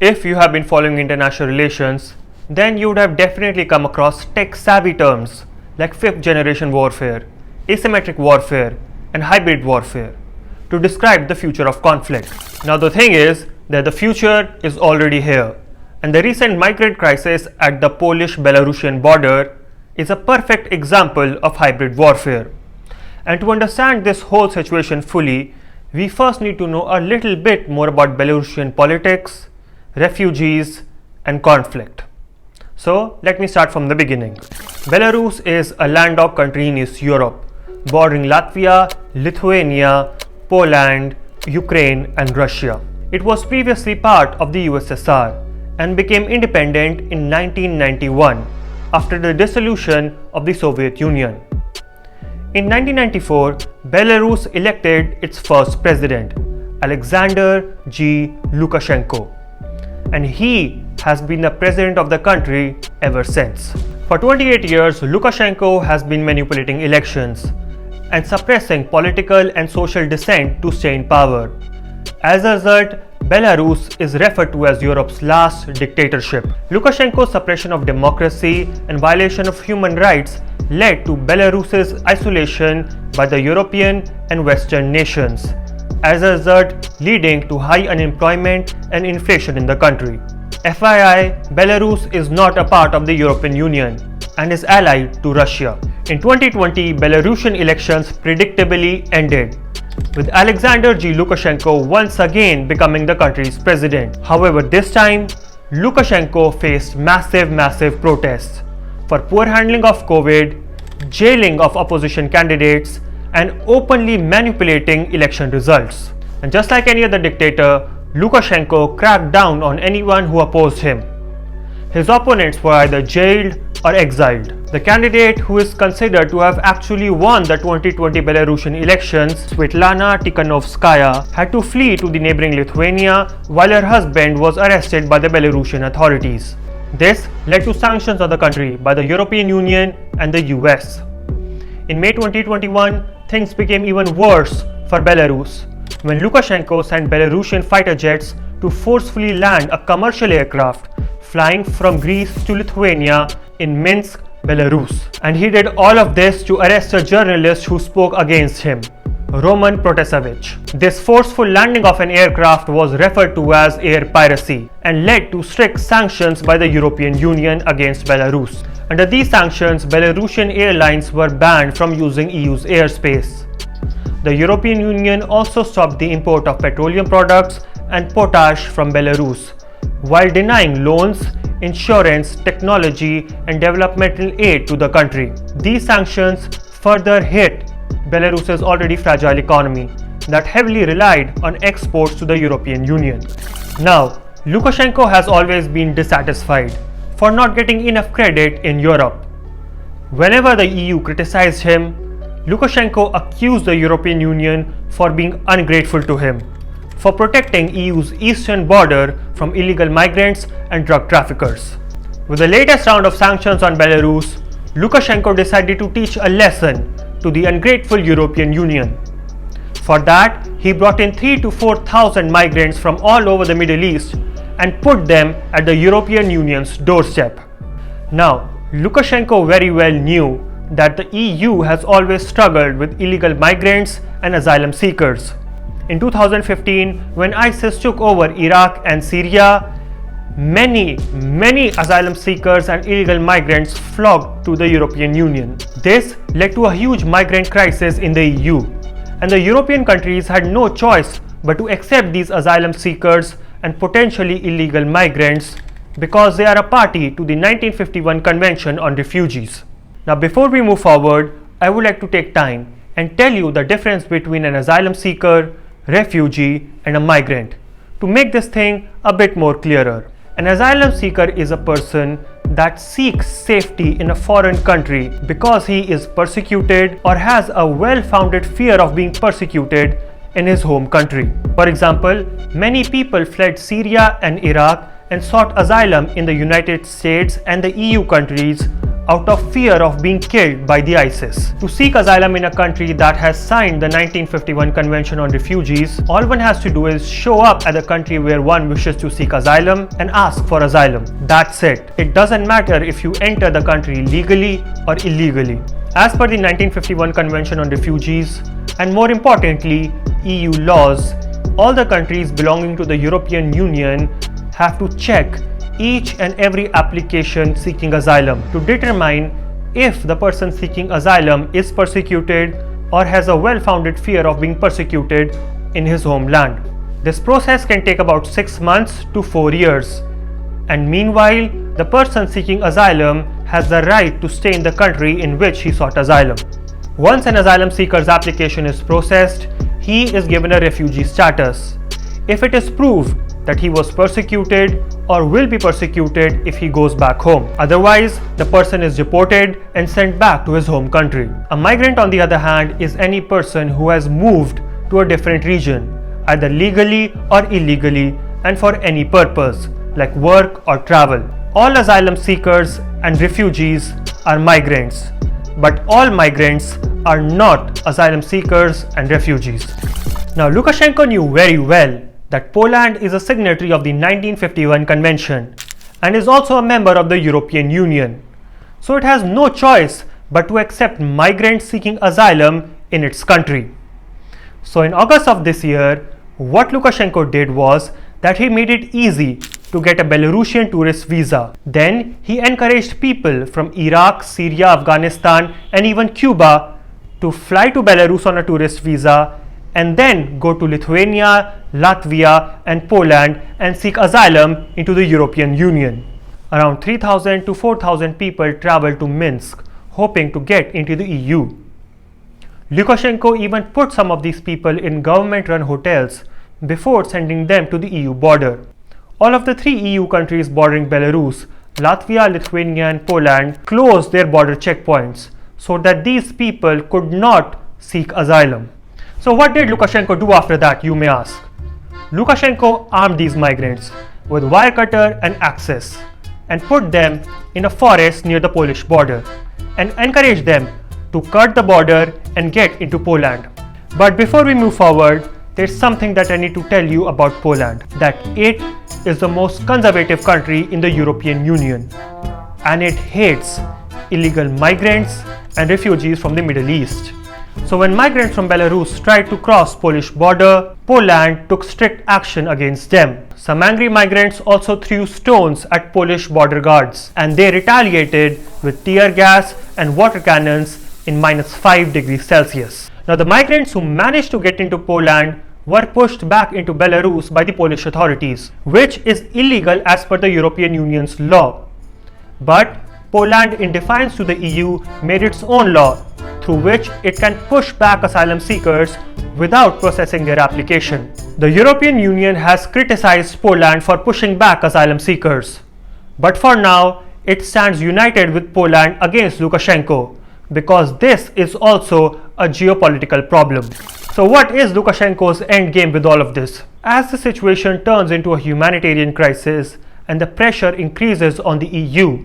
If you have been following international relations, then you would have definitely come across tech-savvy terms like fifth-generation warfare, asymmetric warfare, and hybrid warfare to describe the future of conflict. Now the thing is that the future is already here, and the recent migrant crisis at the Polish-Belarusian border is a perfect example of hybrid warfare. And to understand this whole situation fully, we first need to know a little bit more about Belarusian politics, refugees, and conflict. So let me start from the beginning. Belarus is a landlocked country in East Europe, bordering Latvia, Lithuania, Poland, Ukraine, and Russia. It was previously part of the USSR and became independent in 1991 after the dissolution of the Soviet Union. In 1994, Belarus elected its first president, Alexander G. Lukashenko, and he has been the president of the country ever since. For 28 years, Lukashenko has been manipulating elections and suppressing political and social dissent to stay in power. As a result, Belarus is referred to as Europe's last dictatorship. Lukashenko's suppression of democracy and violation of human rights led to Belarus's isolation by the European and Western nations, as a result leading to high unemployment and inflation in the country. FYI, Belarus is not a part of the European Union and is allied to Russia. In 2020, Belarusian elections predictably ended, with Alexander G. Lukashenko once again becoming the country's president. However, this time, Lukashenko faced massive protests for poor handling of COVID, jailing of opposition candidates, and openly manipulating election results. And just like any other dictator, Lukashenko cracked down on anyone who opposed him. His opponents were either jailed or exiled. The candidate who is considered to have actually won the 2020 Belarusian elections, Svetlana Tikhanovskaya, had to flee to the neighboring Lithuania while her husband was arrested by the Belarusian authorities. This led to sanctions on the country by the European Union and the US. In May 2021, things became even worse for Belarus when Lukashenko sent Belarusian fighter jets to forcefully land a commercial aircraft flying from Greece to Lithuania in Minsk, Belarus. And he did all of this to arrest a journalist who spoke against him, Roman Protasevich. This forceful landing of an aircraft was referred to as air piracy and led to strict sanctions by the European Union against Belarus. Under these sanctions, Belarusian airlines were banned from using EU's airspace. The European Union also stopped the import of petroleum products and potash from Belarus, while denying loans, insurance, technology, and developmental aid to the country. These sanctions further hit Belarus's already fragile economy that heavily relied on exports to the European Union. Now, Lukashenko has always been dissatisfied for not getting enough credit in Europe. Whenever the EU criticized him, Lukashenko accused the European Union for being ungrateful to him, for protecting EU's eastern border from illegal migrants and drug traffickers. With the latest round of sanctions on Belarus, Lukashenko decided to teach a lesson to the ungrateful European Union. For that, he brought in 3,000 to 4,000 migrants from all over the Middle East and put them at the European Union's doorstep. Now, Lukashenko very well knew that the EU has always struggled with illegal migrants and asylum seekers. In 2015, when ISIS took over Iraq and Syria, many asylum seekers and illegal migrants flocked to the European Union. This led to a huge migrant crisis in the EU, and the European countries had no choice but to accept these asylum seekers and potentially illegal migrants because they are a party to the 1951 Convention on Refugees. Now, before we move forward, I would like to take time and tell you the difference between an asylum seeker, refugee, and a migrant to make this thing a bit more clearer. An asylum seeker is a person that seeks safety in a foreign country because he is persecuted or has a well-founded fear of being persecuted in his home country. For example, many people fled Syria and Iraq and sought asylum in the United States and the EU countries out of fear of being killed by the ISIS. To seek asylum in a country that has signed the 1951 Convention on Refugees, all one has to do is show up at the country where one wishes to seek asylum and ask for asylum. That's it. It doesn't matter if you enter the country legally or illegally. As per the 1951 Convention on Refugees, and more importantly, EU laws, all the countries belonging to the European Union have to check each and every application seeking asylum to determine if the person seeking asylum is persecuted or has a well-founded fear of being persecuted in his homeland. This process can take about 6 months to 4 years, and meanwhile, the person seeking asylum has the right to stay in the country in which he sought asylum. Once an asylum seeker's application is processed, he is given a refugee status. If it is proved that he was persecuted or will be persecuted if he goes back home. Otherwise, the person is deported and sent back to his home country. A migrant, on the other hand, is any person who has moved to a different region, either legally or illegally, and for any purpose, like work or travel. All asylum seekers and refugees are migrants, but all migrants are not asylum seekers and refugees. Now, Lukashenko knew very well that Poland is a signatory of the 1951 Convention and is also a member of the European Union. So it has no choice but to accept migrants seeking asylum in its country. So in August of this year, what Lukashenko did was that he made it easy to get a Belarusian tourist visa. Then he encouraged people from Iraq, Syria, Afghanistan, and even Cuba to fly to Belarus on a tourist visa and then go to Lithuania, Latvia, and Poland and seek asylum into the European Union. Around 3,000 to 4,000 people traveled to Minsk, hoping to get into the EU. Lukashenko even put some of these people in government-run hotels before sending them to the EU border. All of the 3 EU countries bordering Belarus, Latvia, Lithuania, and Poland, closed their border checkpoints so that these people could not seek asylum. So what did Lukashenko do after that, you may ask? Lukashenko armed these migrants with wire cutter and axes and put them in a forest near the Polish border and encouraged them to cut the border and get into Poland. But before we move forward, there's something that I need to tell you about Poland, that it is the most conservative country in the European Union and it hates illegal migrants and refugees from the Middle East. So when migrants from Belarus tried to cross Polish border, Poland took strict action against them. Some angry migrants also threw stones at Polish border guards and they retaliated with tear gas and water cannons in -5 degrees Celsius. Now the migrants who managed to get into Poland were pushed back into Belarus by the Polish authorities, which is illegal as per the European Union's law. But Poland, in defiance to the EU, made its own law through which it can push back asylum seekers without processing their application. The European Union has criticized Poland for pushing back asylum seekers. But for now, it stands united with Poland against Lukashenko because this is also a geopolitical problem. So what is Lukashenko's end game with all of this? As the situation turns into a humanitarian crisis and the pressure increases on the EU,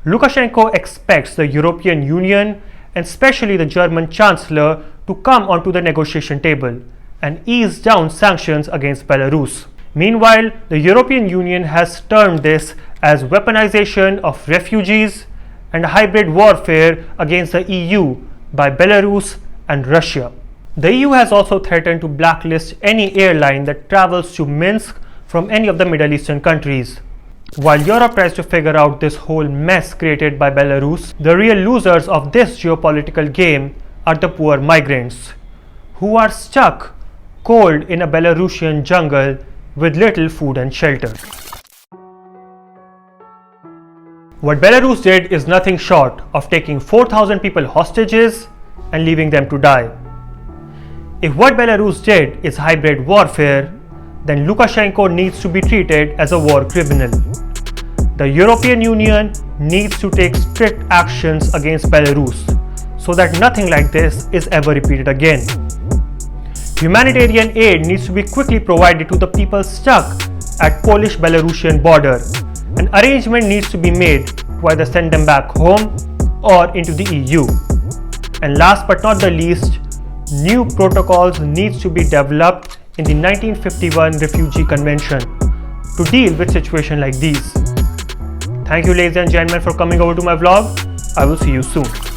Lukashenko expects the European Union and especially the German Chancellor to come onto the negotiation table and ease down sanctions against Belarus. Meanwhile, the European Union has termed this as weaponization of refugees and hybrid warfare against the EU by Belarus and Russia. The EU has also threatened to blacklist any airline that travels to Minsk from any of the Middle Eastern countries. While Europe tries to figure out this whole mess created by Belarus, the real losers of this geopolitical game are the poor migrants, who are stuck cold in a Belarusian jungle with little food and shelter. What Belarus did is nothing short of taking 4,000 people hostages and leaving them to die. If what Belarus did is hybrid warfare, then Lukashenko needs to be treated as a war criminal. The European Union needs to take strict actions against Belarus so that nothing like this is ever repeated again. Humanitarian aid needs to be quickly provided to the people stuck at Polish-Belarusian border. An arrangement needs to be made to either send them back home or into the EU. And last but not the least, new protocols needs to be developed in the 1951 Refugee Convention to deal with situations like these. Thank you ladies and gentlemen for coming over to my vlog. I will see you soon.